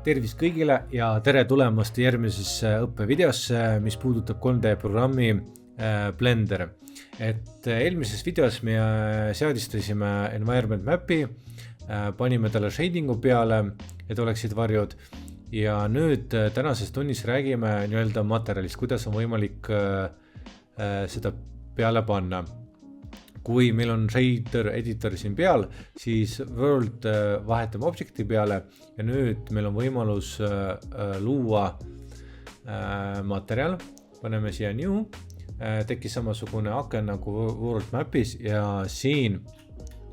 Tervist kõigile ja tere tulemast järgmisesse õppevideosse, mis puudutab 3D programmi Blender. Eelmises videos me seadistasime environment map'i, panime talle shadingu peale, et oleksid varjud. Ja nüüd tänases tunnis räägime nii-öelda materjalist, kuidas on võimalik seda peale panna. Kui meil on shader editor siin peal, siis world vahetame objekti peale ja nüüd meil on võimalus luua materjal. Paneme siia new, tekkis samasugune aken nagu world map'is ja siin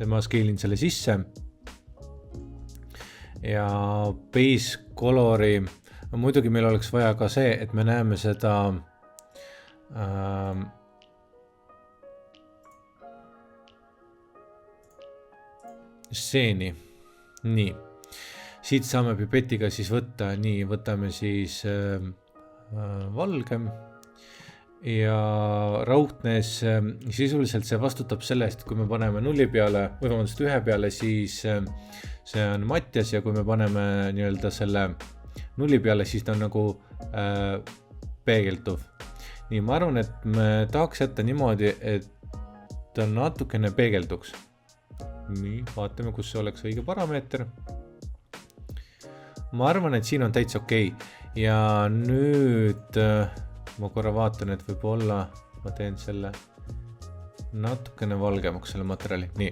ma scale'in selle sisse. Ja base color'i, muidugi meil oleks vaja ka see, et me näeme seda stseeni. Nii, siit saame pipetiga siis võtta, nii võtame siis valge ja raudnes, sisuliselt see vastutab sellest, kui me paneme nulli peale või vabandust ühe peale, siis see on matjas ja kui me paneme nii-öelda selle nulli peale, siis ta on nagu peegelduv. Nii, ma arvan, et me tahaks jätta niimoodi, et ta natukene peegelduks. Nii, vaatame, kus see oleks õige parameeter. Ma arvan, et siin on täitsa okei. Ja nüüd ma korra vaatan, et võib-olla ma teen selle natukene valgemaks selle materjali. Nii.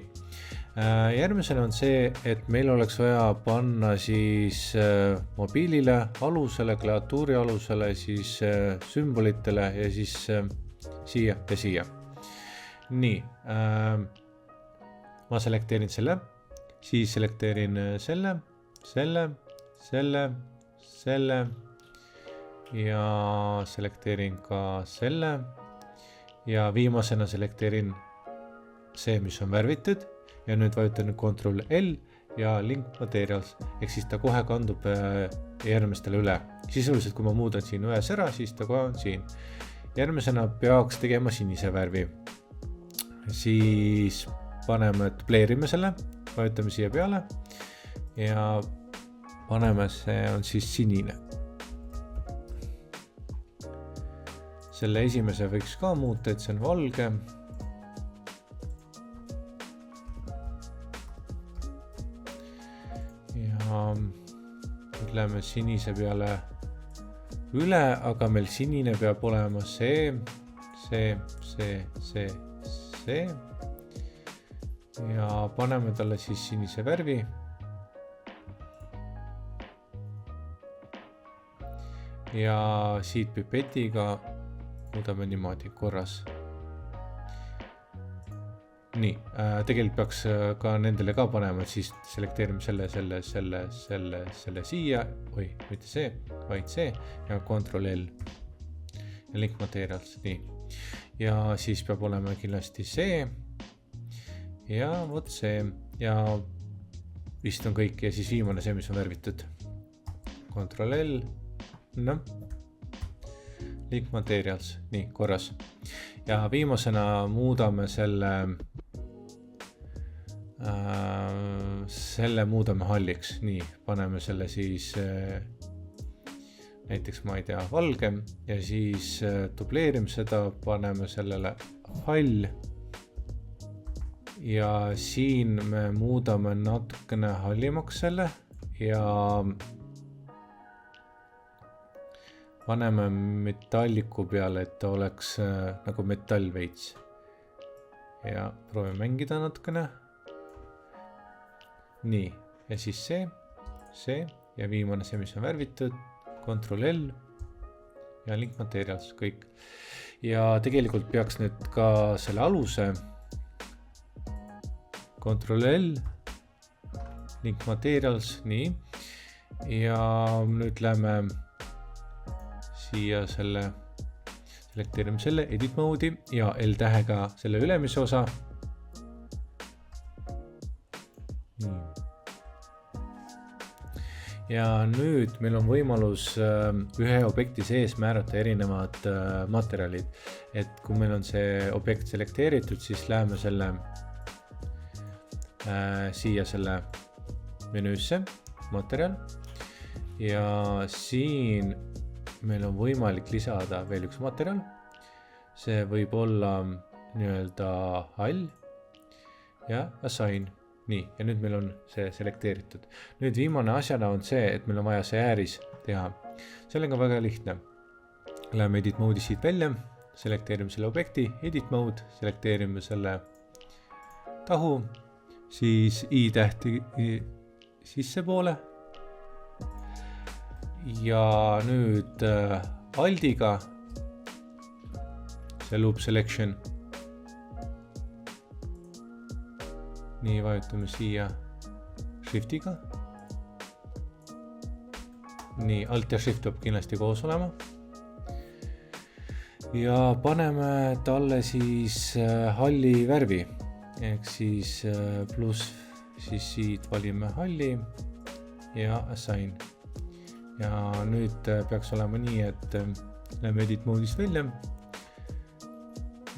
Järgmisena on see, et meil oleks vaja panna siis mobiilile, alusele, klaviatuuri alusele, siis sümbolitele ja siis siia ja siia. Nii, ma selekteerin selle, siis selekteerin selle ja selekteerin ka selle ja viimasena selekteerin see, mis on värvitud ja nüüd vajutan Ctrl L ja Link Materials, ehk siis ta kohe kandub järgmistele üle. Sisuliselt, kui ma muudan siin ühes ära, siis ta kohe on siin. Järgmisena peaks tegema sinise värvi. Siis paneme, dubleerime selle, vajutame siia peale ja paneme, see on siis sinine. Selle esimese võiks ka muuta, et see on valge. Ja ütleme sinise peale üle, aga meil sinine peab olema see. Ja paneme talle siis sinise värvi. Ja siit pipetiga muudame niimoodi korras. Nii, tegelikult peaks ka nendele ka panema, et siis selekteerime selle siia, mitte see, vaid see ja Ctrl L ja Link Materials, nii. Ja siis peab olema kindlasti see ja vot see ja vist on kõik ja siis viimane see, mis on värvitud. Ctrl L, no. Link Materials, nii, korras. Ja viimasena muudame selle muudame halliks, nii, paneme selle siis näiteks, ma ei tea, valge ja siis dubleerime seda, paneme sellele hall ja siin me muudame natukene hallimaks selle ja paneme metalliku peale, et ta oleks nagu metall veits ja proovime mängida natukene. Nii, ja siis see ja viimane see, mis on värvitud, Ctrl L ja Link Materials, kõik. Ja tegelikult peaks nüüd ka selle aluse, Ctrl L, Link Materials, nii. Ja nüüd läheme siia selekteerime selle edit mode'i ja L tähega selle ülemise osa. Ja nüüd meil on võimalus ühe objekti sees määrata erinevad materjalid. Et kui meil on see objekt selekteeritud, siis läheme selle siia selle menüüsse, materjal ja siin meil on võimalik lisada veel üks materjal. See võib olla nii-öelda hall ja assign. Nii, ja nüüd meil on see selekteeritud. Nüüd viimane asjana on see, et meil on vaja see ääris teha. Sellega on väga lihtne. Läheme edit mode'i siit välja, selekteerime selle objekti, edit mode, selekteerime selle tahu, siis i-tähti sissepoole ja nüüd aldiga see loop selection. Nii, vajutame siia shiftiga. Nii, alt ja shift peab kindlasti koos olema. Ja paneme talle siis halli värvi. Ehk siis pluss, siis siit valime halli ja assign. Ja nüüd peaks olema nii, et läheme edit mode'ist välja.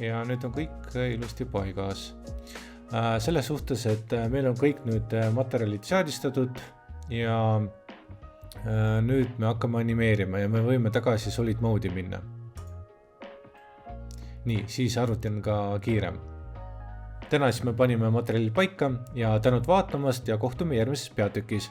Ja nüüd on kõik ilusti paigas. Selles suhtes, et meil on kõik nüüd materjalid seadistatud ja nüüd me hakkame animeerima ja me võime tagasi solid mode'i minna. Nii, siis arvuti on ka kiirem. Täna siis me panime materjalid paika ja tänud vaatamast ja kohtume järgmises peatükis.